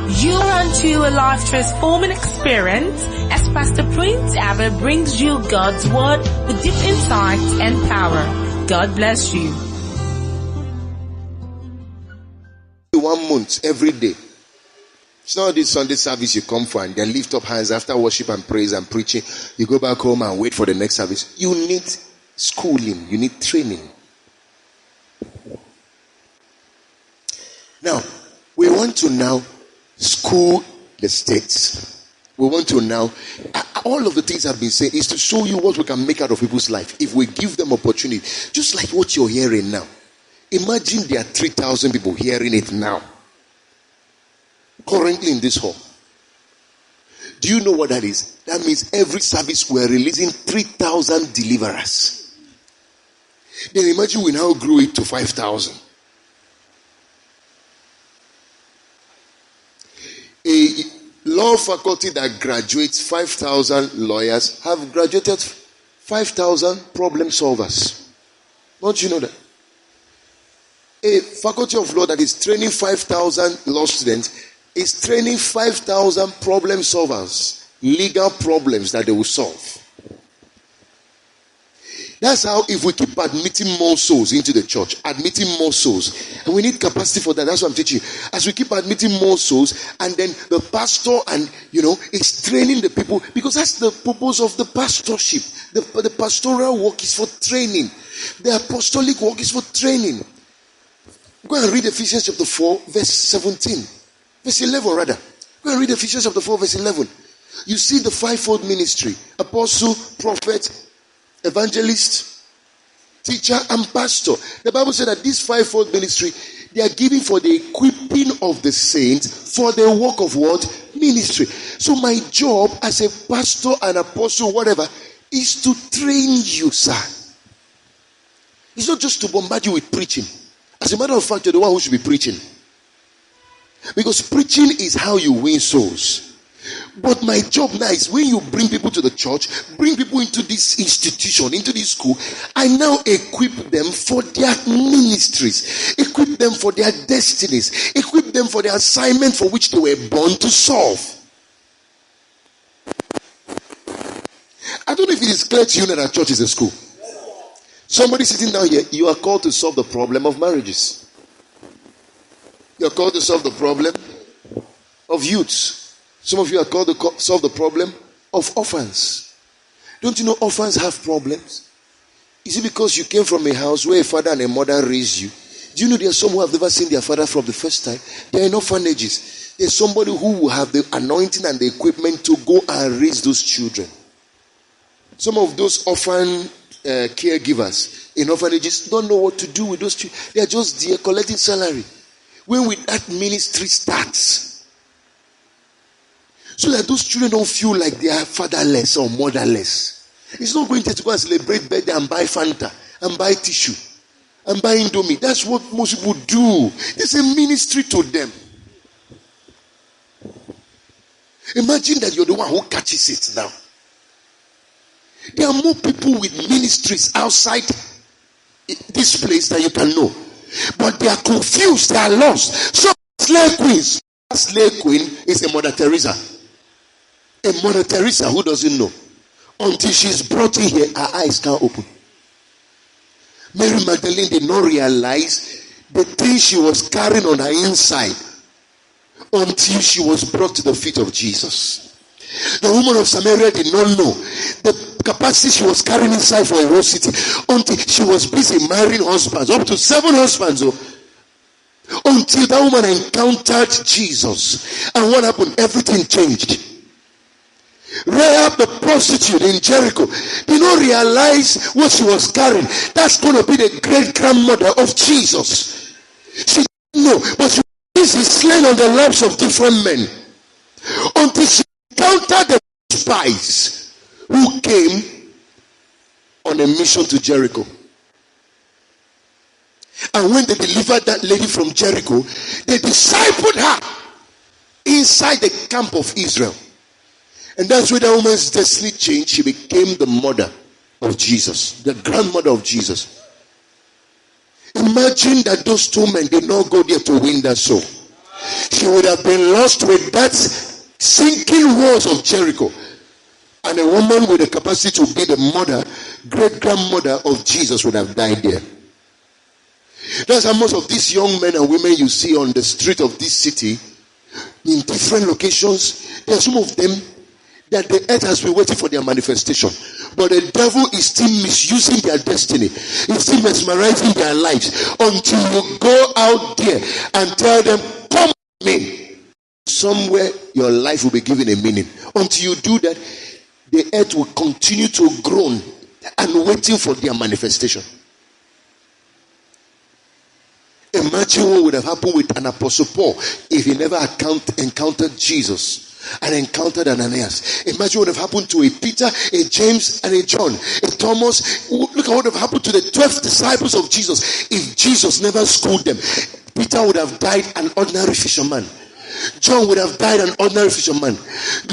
You want to a life transforming experience as Pastor Prince Abah brings you God's Word with deep insight and power. God bless you. 1 month every day. It's not this Sunday service you come for and then lift up hands after worship and praise and preaching. You go back home and wait for the next service. You need schooling. You need training. Now, we want to now school the states. We want to now, all of the things I've been saying is to show you what we can make out of people's life if we give them opportunity. Just like what you're hearing now. Imagine there are 3,000 people hearing it now. Currently in this hall. Do you know what that is? That means every service we're releasing 3,000 deliverers. Then imagine we now grew it to 5,000. A law faculty that graduates 5,000 lawyers have graduated 5,000 problem solvers. Don't you know that? A faculty of law that is training 5,000 law students is training 5,000 problem solvers, legal problems that they will solve. That's how, if we keep admitting more souls into the church, admitting more souls, and we need capacity for that. That's what I'm teaching you. As we keep admitting more souls, and then the pastor and is training the people, because that's the purpose of the pastorship. The pastoral work is for training. The apostolic work is for training. Go and read Ephesians chapter 4, verse 17. Verse 11 rather. Go and read Ephesians chapter 4, verse 11. You see the fivefold ministry: apostle, prophet, evangelist, teacher, and pastor. The Bible said that this fivefold ministry, they are giving for the equipping of the saints for the work of what? Ministry. So my job as a pastor and apostle, whatever, is to train you, sir. It's not just to bombard you with preaching. As a matter of fact, you're the one who should be preaching. Because preaching is how you win souls. But my job now is when you bring people to the church, bring people into this institution, into this school, I now equip them for their ministries, equip them for their destinies, equip them for the assignment for which they were born to solve. I don't know if it is clear to you that church is a school. Somebody sitting down here, you are called to solve the problem of marriages. You are called to solve the problem of youths. Some of you are called to solve the problem of orphans. Don't you know orphans have problems? Is it because you came from a house where a father and a mother raised you? Do you know there are some who have never seen their father from the first time? They are in orphanages. There's somebody who will have the anointing and the equipment to go and raise those children. Some of those orphan caregivers in orphanages don't know what to do with those children. They are just there collecting salary. When that ministry starts, so that those children don't feel like they are fatherless or motherless. It's not going to go and celebrate birthday and buy Fanta and buy tissue and buy Indomie. That's what most people do. It's a ministry to them. Imagine that you're the one who catches it now. There are more people with ministries outside this place that you can know. But they are confused, they are lost. So slave queens. A slave queen is a Mother Teresa. A Mother Teresa who doesn't know. Until she's brought in here, her eyes can't open. Mary Magdalene did not realize the thing she was carrying on her inside until she was brought to the feet of Jesus. The woman of Samaria did not know the capacity she was carrying inside for a whole city until she was busy marrying husbands, up to 7 husbands. Until that woman encountered Jesus. And what happened? Everything changed. Rahab the prostitute in Jericho did not realize what she was carrying. That's going to be the great grandmother of Jesus. She didn't know, but she was slain on the lives of different men. Until she encountered the spies who came on a mission to Jericho. And when they delivered that lady from Jericho, they discipled her inside the camp of Israel. And that's where the woman's destiny changed. She became the mother of Jesus, the grandmother of Jesus. Imagine that those 2 men did not go there to win that soul. She would have been lost with that sinking walls of Jericho. And a woman with the capacity to be the mother, great-grandmother of Jesus would have died there. That's how most of these young men and women you see on the street of this city, in different locations, there are some of them that the earth has been waiting for their manifestation. But the devil is still misusing their destiny. He's still mesmerizing their lives until you go out there and tell them, come with me. Somewhere your life will be given a meaning. Until you do that, the earth will continue to groan and waiting for their manifestation. Imagine what would have happened with an Apostle Paul if he never encountered Jesus and encountered Ananias. Imagine what would have happened to a Peter, a James, and a John, a Thomas. Look at what would have happened to the 12 disciples of Jesus if Jesus never schooled them. Peter would have died an ordinary fisherman. John would have died an ordinary fisherman.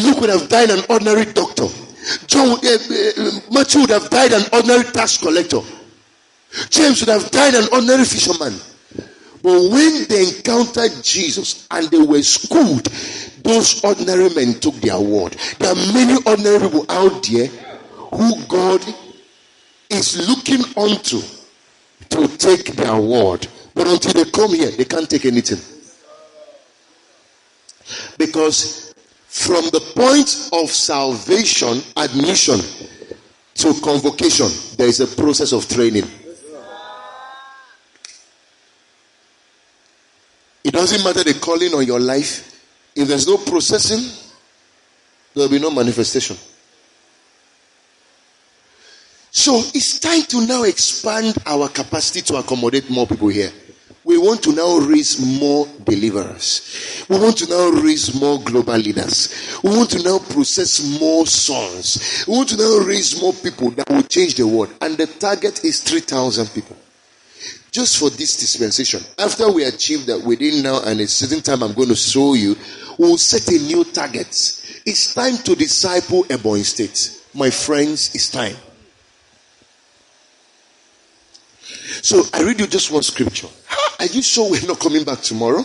Luke would have died an ordinary doctor. Matthew would have died an ordinary tax collector. James would have died an ordinary fisherman. But when they encountered Jesus and they were schooled, those ordinary men took their word. There are many ordinary people out there who God is looking onto to take their word. But until they come here, they can't take anything. Because from the point of salvation, admission, to convocation, there is a process of training. It doesn't matter the calling on your life. If there's no processing, there will be no manifestation. So it's time to now expand our capacity to accommodate more people here. We want to now raise more deliverers. We want to now raise more global leaders. We want to now process more sons. We want to now raise more people that will change the world. And the target is 3,000 people. Just for this dispensation. After we achieve that within now and a certain time I'm going to show you, we'll set a new target. It's time to disciple Ebonyi State. My friends, it's time. So I read you just one scripture. Are you sure we're not coming back tomorrow?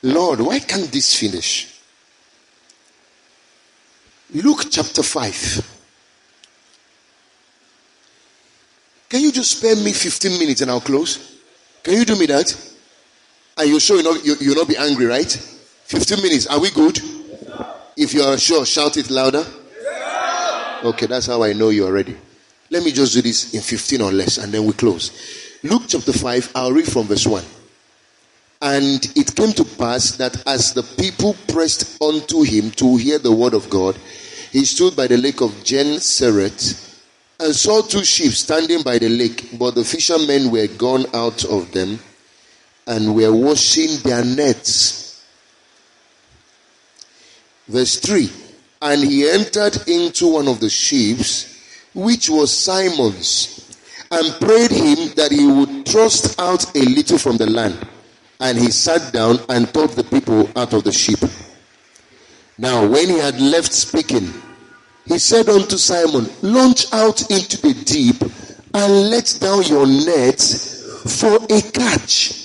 Lord, why can't this finish? Luke chapter 5. Can you just spare me 15 minutes and I'll close? Can you do me that? And you're sure you'll not be angry, right? 15 minutes. Are we good? If you are sure, shout it louder. Okay, that's how I know you're ready. Let me just do this in 15 or less and then we close. Luke chapter 5, I'll read from verse 1. And it came to pass that as the people pressed unto him to hear the word of God, he stood by the lake of Gennesaret and saw two ships standing by the lake, but the fishermen were gone out of them and were washing their nets. Verse 3. And he entered into one of the ships, which was Simon's, and prayed him that he would thrust out a little from the land. And he sat down and taught the people out of the ship. Now when he had left speaking, he said unto Simon, launch out into the deep and let down your nets for a catch.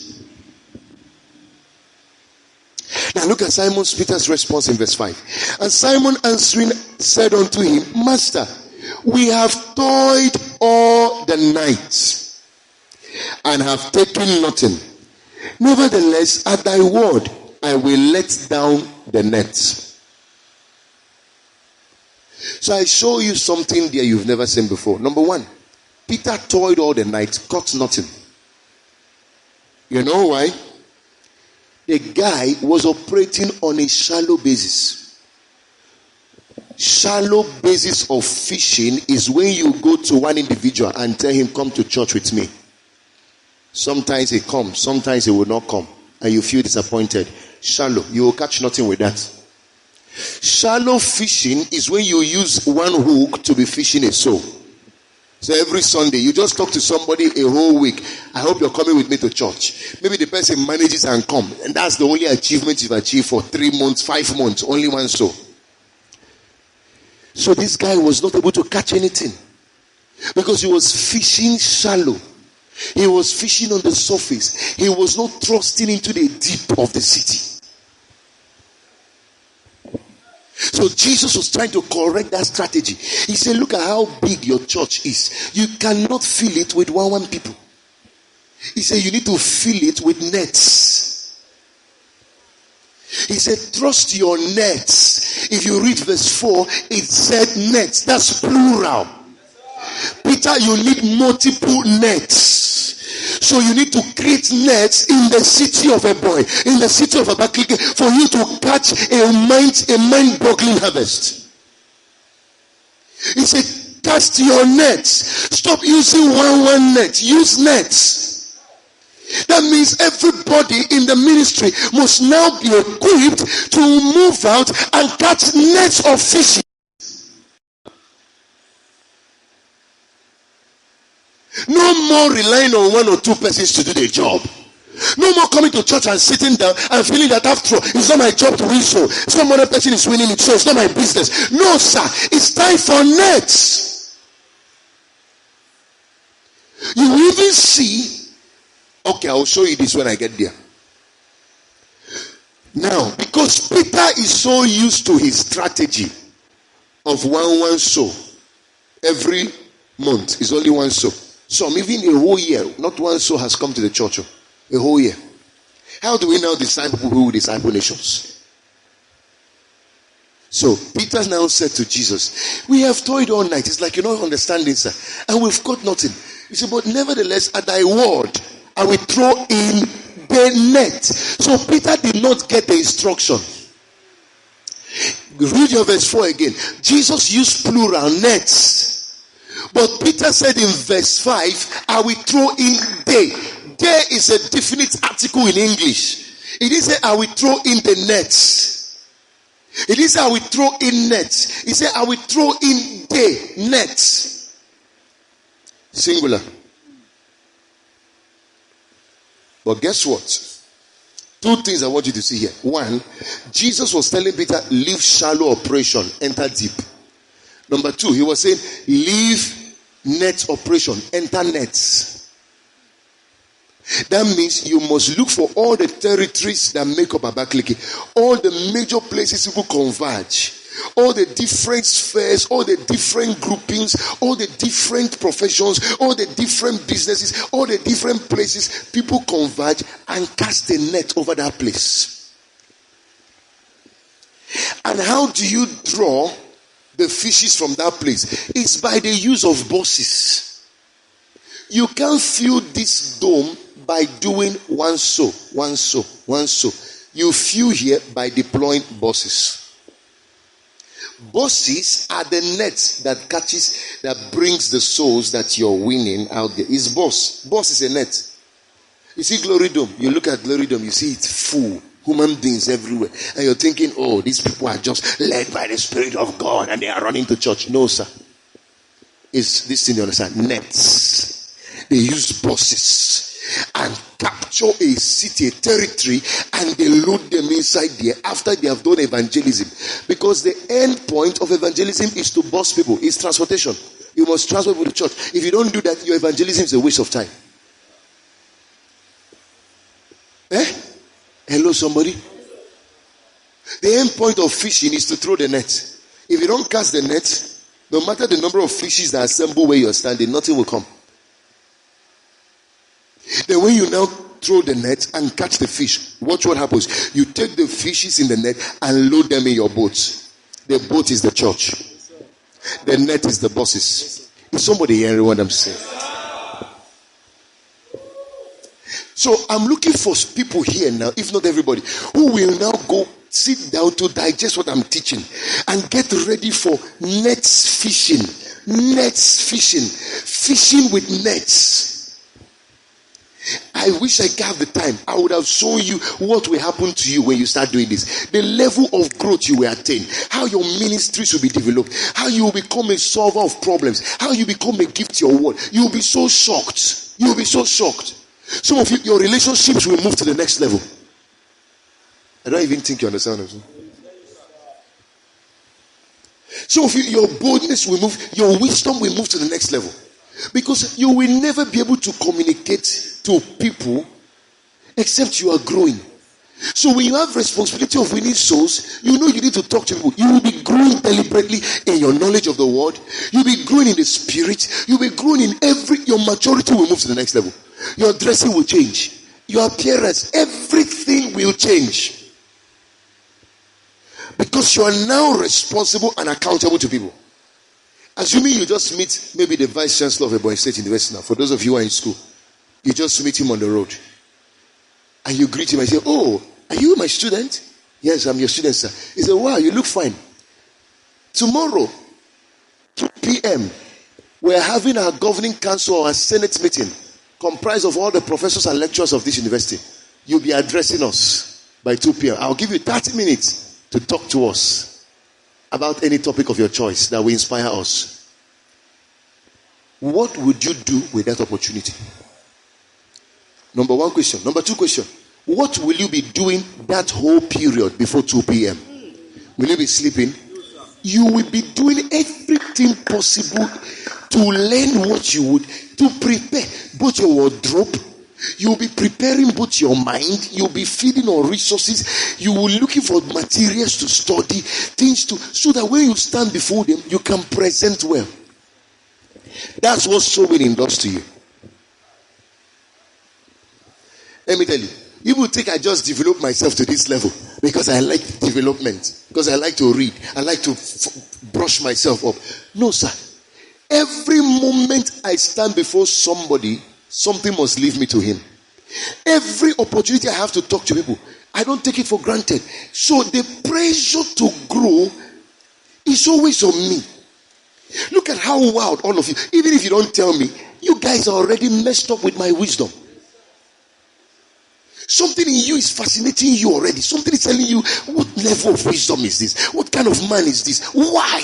Now look at Simon Peter's response in verse 5. And Simon answering said unto him, Master, we have toiled all the night and have taken nothing. Nevertheless, at thy word, I will let down the nets. So I show you something there you've never seen before. Number one, Peter toiled all the night, caught nothing. You know why? The guy was operating on a shallow basis. Shallow basis of fishing is when you go to one individual and tell him, come to church with me. Sometimes he comes, sometimes he will not come, and you feel disappointed. Shallow, you will catch nothing with that. Shallow fishing is when you use one hook to be fishing a soul. So every Sunday, you just talk to somebody a whole week. I hope you're coming with me to church. Maybe the person manages and come. And that's the only achievement you've achieved for 3 months, 5 months. Only one soul. So this guy was not able to catch anything. Because he was fishing shallow. He was fishing on the surface. He was not thrusting into the deep of the city. So Jesus was trying to correct that strategy. He said, look at how big your church is. You cannot fill it with one people. He said, you need to fill it with nets. He said, trust your nets. If you read verse 4, it said nets. That's plural. Peter, you need multiple nets. So you need to create nets in the city of Abah, in the city of Abah, for you to catch a mind-boggling harvest. He said, cast your nets. Stop using one net. Use nets. That means everybody in the ministry must now be equipped to move out and catch nets of fishing. No more relying on one or two persons to do the job. No more coming to church and sitting down and feeling that after all, it's not my job to win so. Some other person is winning it, so it's not my business. No, sir. It's time for nets. You will even see. Okay, I'll show you this when I get there. Now, because Peter is so used to his strategy of one soul every month is only one soul. Some even a whole year, not one soul has come to the church. A whole year. How do we now disciple people who will disciple nations? So Peter now said to Jesus, we have toiled all night. It's like you're not understanding, sir. And we've got nothing. He said, but nevertheless, at thy word, I will throw in the net. So Peter did not get the instruction. Read your verse 4 again. Jesus used plural nets. But Peter said in verse 5, I will throw in they. There is a definite article in English. It is I will throw in the nets. It is I will throw in nets. He said I will throw in the nets. Singular. But guess what? Two things I want you to see here. One, Jesus was telling Peter, leave shallow operation, enter deep. Number two, he was saying, leave net operation, enter nets. That means you must look for all the territories that make up Abakaliki, all the major places people converge, all the different spheres, all the different groupings, all the different professions, all the different businesses, all the different places people converge and cast a net over that place. And how do you draw the fishes from that place? It's by the use of buses. You can't fill this dome by doing one so. You fill here by deploying buses. Buses are the nets that catches, that brings the souls that you're winning out there. It's bus. Bus is a net. You see Glory Dome. You look at Glory Dome, you see it's full. Human beings everywhere. And you're thinking, oh, these people are just led by the Spirit of God and they are running to church. No, sir. It's this thing you understand. Nets. They use buses and capture a city, a territory, and they load them inside there after they have done evangelism. Because the end point of evangelism is to bus people. It's transportation. You must transport people to church. If you don't do that, your evangelism is a waste of time. Hello, somebody. The end point of fishing is to throw the net. If you don't cast the net, no matter the number of fishes that assemble where you're standing, nothing will come. Then when you now throw the net and catch the fish, watch what happens. You take the fishes in the net and load them in your boat. The boat is the church. The net is the buses. Is somebody hearing what I'm saying? So I'm looking for people here now, if not everybody, who will now go sit down to digest what I'm teaching and get ready for nets fishing. Nets fishing. Fishing with nets. I wish I could have the time. I would have shown you what will happen to you when you start doing this. The level of growth you will attain. How your ministries will be developed. How you will become a solver of problems. How you become a gift to your world. You will be so shocked. You will be so shocked. Some of you, your relationships will move to the next level. I don't even think you understand. Some of you, your boldness will move. Your wisdom will move to the next level. Because you will never be able to communicate to people except you are growing. So when you have responsibility of winning souls, you know you need to talk to people. You will be growing deliberately in your knowledge of the word. You'll be growing in the spirit. You'll be growing in your maturity will move to the next level. Your dressing will change. Your appearance, everything will change. Because you are now responsible and accountable to people. Assuming you just meet maybe the vice chancellor of Ebonyi State University now. For those of you who are in school, you just meet him on the road. And you greet him and say, "Oh, are you my student?" "Yes, I'm your student, sir." He said, "Wow, you look fine. Tomorrow, 2 p.m., we're having our governing council or our senate meeting comprised of all the professors and lecturers of this university. You'll be addressing us by 2 p.m. I'll give you 30 minutes to talk to us about any topic of your choice that will inspire us." What would you do with that opportunity? Number one question. Number two question. What will you be doing that whole period before 2 p.m.? Will you be sleeping? You will be doing everything possible to learn what you would, to prepare both your wardrobe. You'll be preparing both your mind. You'll be feeding on resources. You will be looking for materials to study, things to, so that when you stand before them, you can present well. That's what soul winning does to you. Let me tell you, you will think I just developed myself to this level because I like development, because I like to read, I like to brush myself up. No, sir. Every moment I stand before somebody, something must lead me to him. Every opportunity I have to talk to people, I don't take it for granted. So the pressure to grow is always on me. Look at how wild all of you, even if you don't tell me, you guys are already messed up with my wisdom. Something in you is fascinating you already. Something is telling you, what level of wisdom is this? What kind of man is this? Why?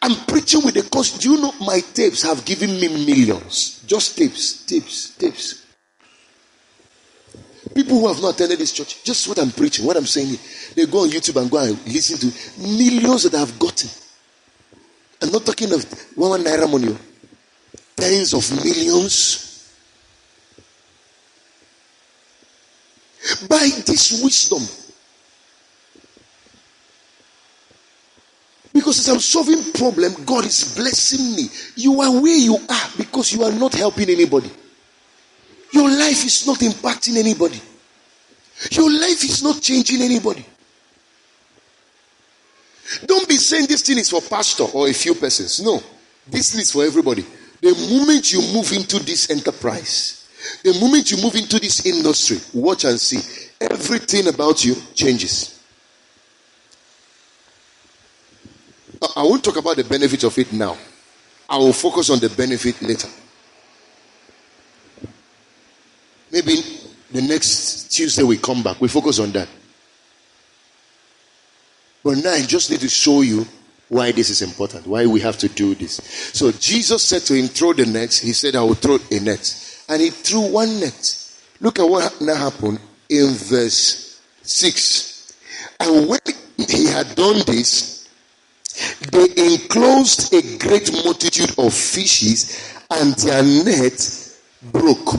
I'm preaching with the cause. Do you know my tapes have given me millions? Just tapes. People who have not attended this church, just what I'm preaching, what I'm saying here, they go on YouTube and go and listen to millions that I've gotten. I'm not talking of one naira money. Tens of millions. By this wisdom. Because as I'm solving problem, God is blessing me. You are where you are because you are not helping anybody. Your life is not impacting anybody. Your life is not changing anybody. Don't be saying this thing is for pastor or a few persons. No, this thing is for everybody. The moment you move into this enterprise, the moment you move into this industry, watch and see. Everything about you changes. I won't talk about the benefit of it now. I will focus on the benefit later. Maybe the next Tuesday we come back. We focus on that. But now I just need to show you why this is important. Why we have to do this. So Jesus said to him, throw the net. He said, I will throw a net. And he threw one net. Look at what now happened in verse 6. And when he had done this, they enclosed a great multitude of fishes, and their net broke.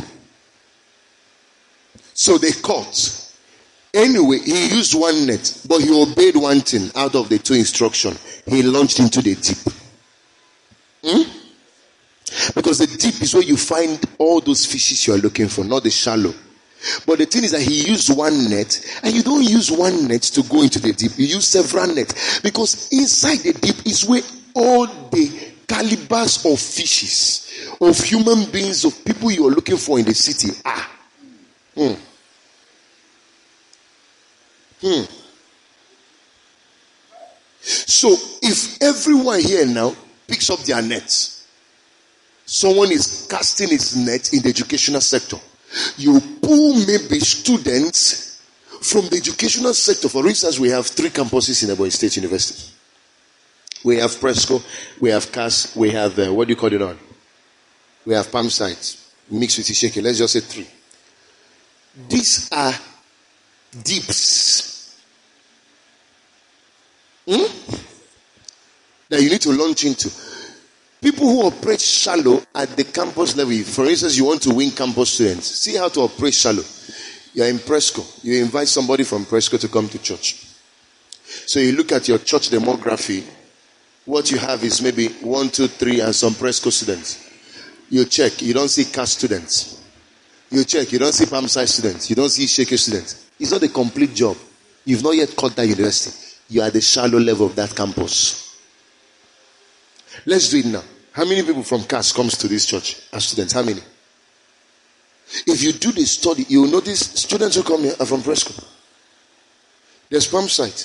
So they caught. Anyway, he used one net, but he obeyed one thing out of the two instructions. He launched into the deep. Because the deep is where you find all those fishes you are looking for, not the shallow. But the thing is that he used one net, and you don't use one net to go into the deep. You use several nets, because inside the deep is where all the calibers of fishes, of human beings, of people you are looking for in the city are. So if everyone here now picks up their nets, someone is casting his net in the educational sector, you pull maybe students from the educational sector. For instance, we have 3 campuses in Ebonyi State University. We have Presco, we have CAS, we have what do you call it on? We have Palm Sites mixed with Isheke. Let's just say 3. These are deeps that you need to launch into. People who operate shallow at the campus level, for instance, you want to win campus students, see how to operate shallow. You're in Presco. You invite somebody from Presco to come to church. So you look at your church demography. What you have is maybe 1, 2, 3 and some Presco students. You check, you don't see CAS students. You check, you don't see Palm Side students. You don't see Shaker students. It's not a complete job. You've not yet caught that university. You are at the shallow level of that campus. Let's do it now. How many people from CAS comes to this church as students? How many? If you do the study, you will notice students who come here are from Presco. There's Palm Side.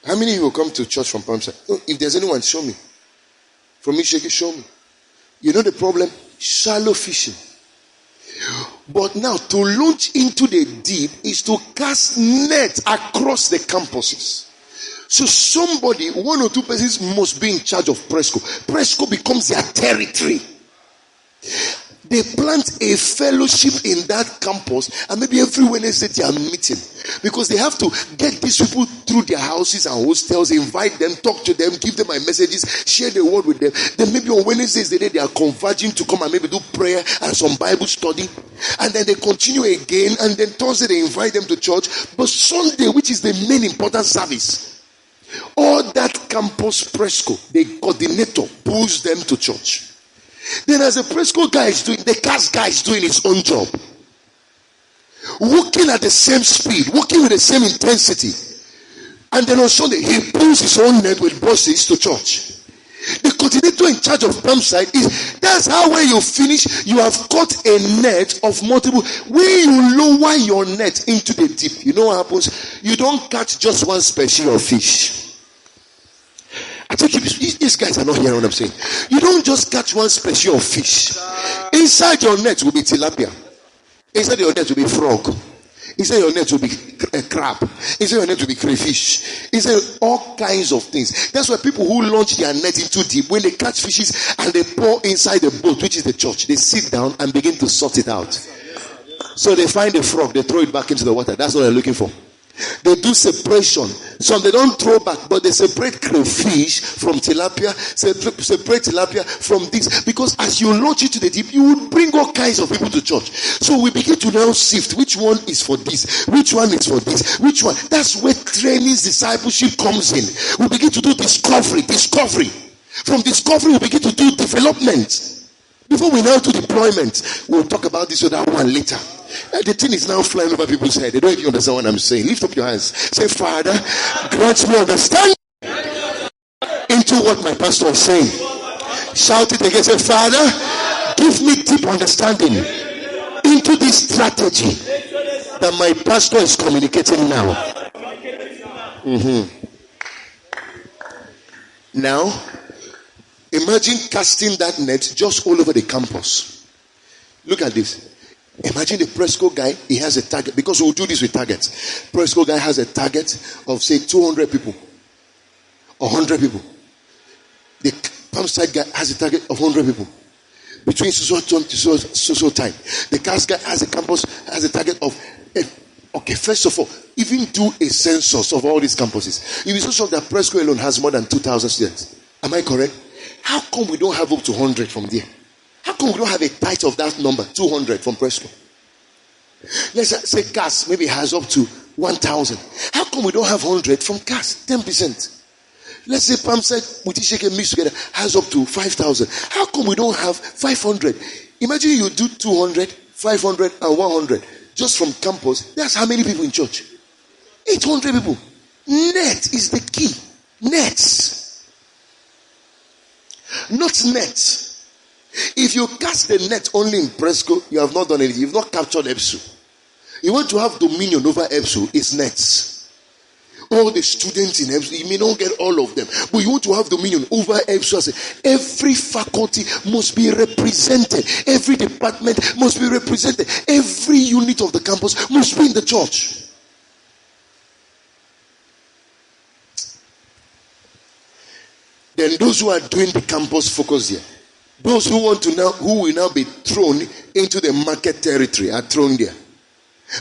How many of you will come to church from Palm Side? No, if there's anyone, show me. From Isheke, show me. You know the problem? Shallow fishing. But now to launch into the deep is to cast net across the campuses. So somebody, 1 or 2 persons must be in charge of Presco. Presco becomes their territory. They plant a fellowship in that campus, and maybe every Wednesday they are meeting, because they have to get these people through their houses and hostels, invite them, talk to them, give them my messages, share the word with them. Then maybe on Wednesdays the day they are converging to come and maybe do prayer and some Bible study, and then they continue again, and then Thursday they invite them to church. But Sunday, which is the main important service, all that campus Presco, the coordinator pulls them to church. Then as a Presco guy is doing, the CAS guy is doing his own job, working at the same speed, working with the same intensity. And then on Sunday, he pulls his own net with buses to church. The coordinator in charge of Palm Side is, that's how when you finish, you have caught a net of multiple. When you lower your net into the deep, you know what happens? You don't catch just one species of fish. I think these guys are not hearing what I'm saying. You don't just catch one species of fish. Inside your net will be tilapia. Inside your net will be frog. Inside your net will be a crab. Inside your net will be crayfish. Inside all kinds of things. That's why people who launch their net into deep, when they catch fishes and they pour inside the boat, which is the church, they sit down and begin to sort it out. So they find a frog, they throw it back into the water. That's what they're looking for. They do separation. Some they don't throw back, but they separate crayfish from tilapia, separate tilapia from this. Because as you launch it to the deep, you will bring all kinds of people to church. So we begin to now sift which one is for this, which one is for this, which one. That's where training, discipleship comes in. We begin to do discovery. From discovery, we begin to do development. Before we now do deployment, we'll talk about this or that one later. The thing is now flying over people's head. They don't even understand what I'm saying. Lift up your hands. Say, Father, grant me understanding into what my pastor is saying. Shout it again. Say, Father, give me deep understanding into this strategy that my pastor is communicating now. Now, imagine casting that net just all over the campus. Look at this. Imagine the Presco guy, he has a target, because we'll do this with targets. Presco guy has a target of, say, 200 people or 100 people. The Palm Side guy has a target of 100 people between so time. The CAS guy has a target of, okay, first of all, even do a census of all these campuses. You'll be so shocked that Presco alone has more than 2,000 students. Am I correct? How come we don't have up to 100 from there? How come we don't have a tithe of that number, 200 from Presco? Let's say CAS maybe has up to 1,000. How come we don't have 100 from CAS? 10%. Let's say Palm Side with Isheke mixed together has up to 5,000. How come we don't have 500? Imagine you do 200, 500 and 100 just from campus. That's how many people in church? 800 people. Net is the key. Nets. Not net. If you cast the net only in Presco, you have not done anything. You've not captured EBSU. You want to have dominion over EBSU, it's nets. All the students in EBSU, you may not get all of them, but you want to have dominion over EBSU. Every faculty must be represented. Every department must be represented. Every unit of the campus must be in the church. Then those who are doing the campus focus here, those who want to now, who will now be thrown into the market territory, are thrown there.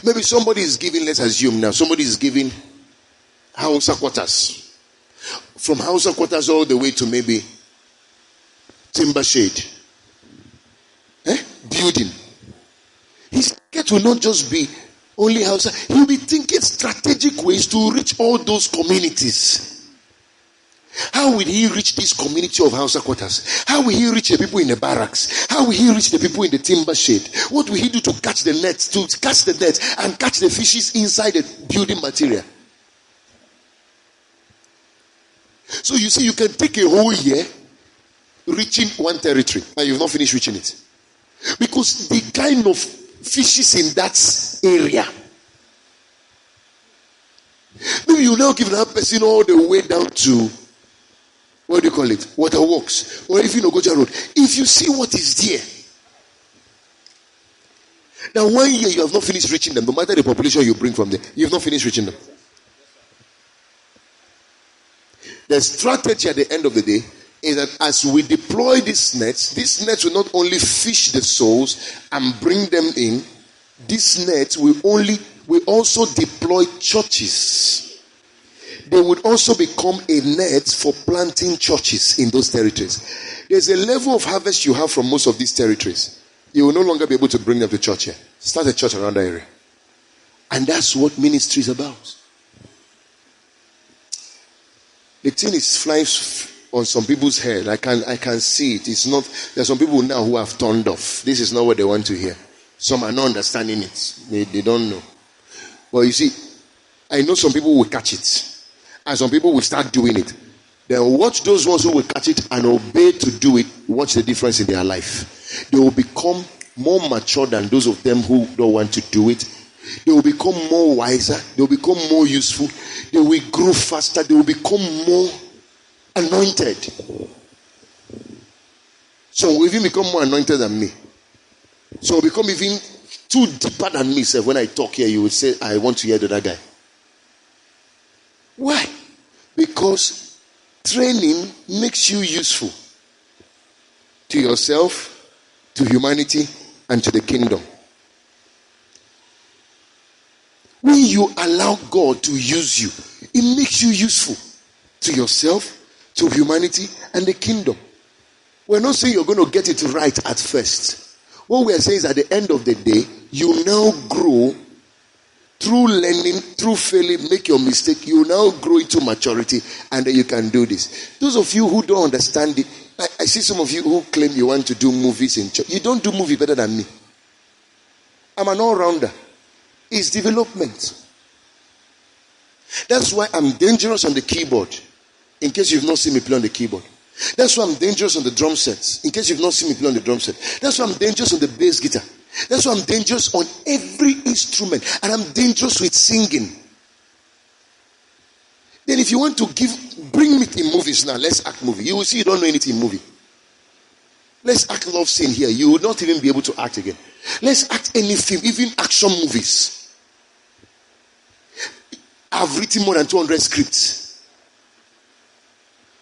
Maybe somebody is giving, let's assume now, somebody is giving Hausa quarters. From Hausa quarters all the way to maybe timber shade. Building. His target will not just be only Hausa. He will be thinking strategic ways to reach all those communities. How will he reach this community of Hausa quarters? How will he reach the people in the barracks? How will he reach the people in the timber shade? What will he do to catch the nets, and catch the fishes inside the building material? So you see, you can take a whole year reaching one territory and you've not finished reaching it. Because the kind of fishes in that area, maybe you now give that person all the way down to, what do you call it, Waterworks, or even Ogoja Road. If you see what is there, now 1 year you have not finished reaching them, no matter the population you bring from there, you have not finished reaching them. The strategy at the end of the day is that as we deploy these nets will not only fish the souls and bring them in. These nets will also deploy churches. They would also become a net for planting churches in those territories. There's a level of harvest you have from most of these territories. You will no longer be able to bring them to church here. Start a church around that area. And that's what ministry is about. The thing is flying on some people's head. I can see it. It's not. There are some people now who have turned off. This is not what they want to hear. Some are not understanding it. They don't know. But you see, I know some people will catch it, and some people will start doing it. Then watch those ones who will catch it and obey to do it. Watch the difference in their life. They will become more mature than those of them who don't want to do it. They will become more wiser. They will become more useful. They will grow faster. They will become more anointed. Some will even become more anointed than me. Some will become even too deeper than me. So when I talk here, you will say, I want to hear the other guy. Why? Because training makes you useful to yourself, to humanity, and to the kingdom. When you allow God to use you, it makes you useful to yourself, to humanity, and the kingdom. We're not saying you're going to get it right at first. What we're saying is at the end of the day, you now grow through learning, through failing, make your mistake. You now grow into maturity, and then you can do this. Those of you who don't understand it, I see some of you who claim you want to do movies in church. You don't do movie better than me. I'm an all-rounder. It's development. That's why I'm dangerous on the keyboard, in case you've not seen me play on the keyboard. That's why I'm dangerous on the drum sets, in case you've not seen me play on the drum set. That's why I'm dangerous on the bass guitar. That's why I'm dangerous on every instrument, and I'm dangerous with singing. Then if you want to bring me in movies now, let's act movie. You will see you don't know anything in movie. Let's act love scene here. You will not even be able to act again. Let's act any film, even action movies. I've written more than 200 scripts.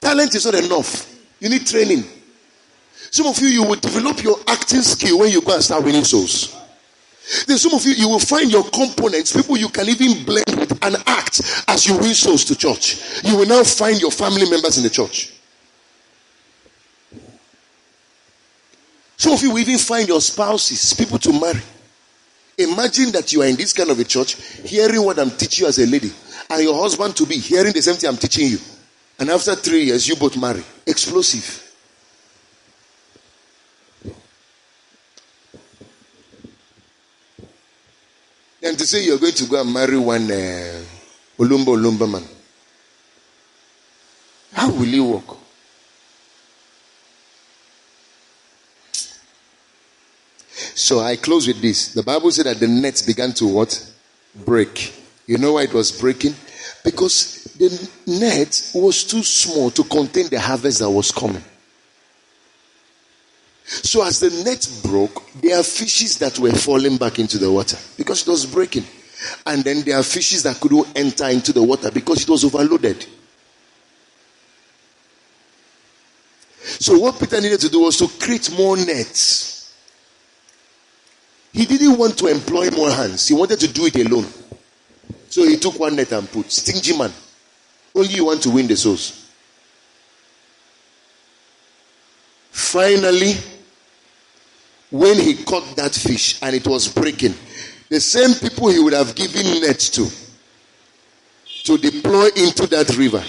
Talent is not enough. You need training. Some of you will develop your acting skill when you go and start winning souls. Then some of you will find your components, people you can even blend with and act as you win souls to church. You will now find your family members in the church. Some of you will even find your spouses, people to marry. Imagine that you are in this kind of a church, hearing what I'm teaching you as a lady, and your husband to be hearing the same thing I'm teaching you. And after 3 years, you both marry. Explosive. And to say you're going to go and marry one Olumba man, how will you work? So I close with this. The Bible said that the nets began to what? Break. You know why it was breaking? Because the net was too small to contain the harvest that was coming. So as the net broke, there are fishes that were falling back into the water because it was breaking. And then there are fishes that couldn't enter into the water because it was overloaded. So what Peter needed to do was to create more nets. He didn't want to employ more hands. He wanted to do it alone. So he took one net and put. Stingy man. Only you want to win the souls. finally, when he caught that fish and it was breaking, the same people he would have given nets to deploy into that river,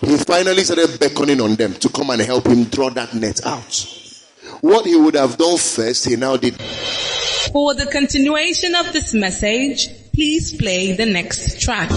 he finally started beckoning on them to come and help him draw that net out. What he would have done first, he now did. For the continuation of this message, please play the next track.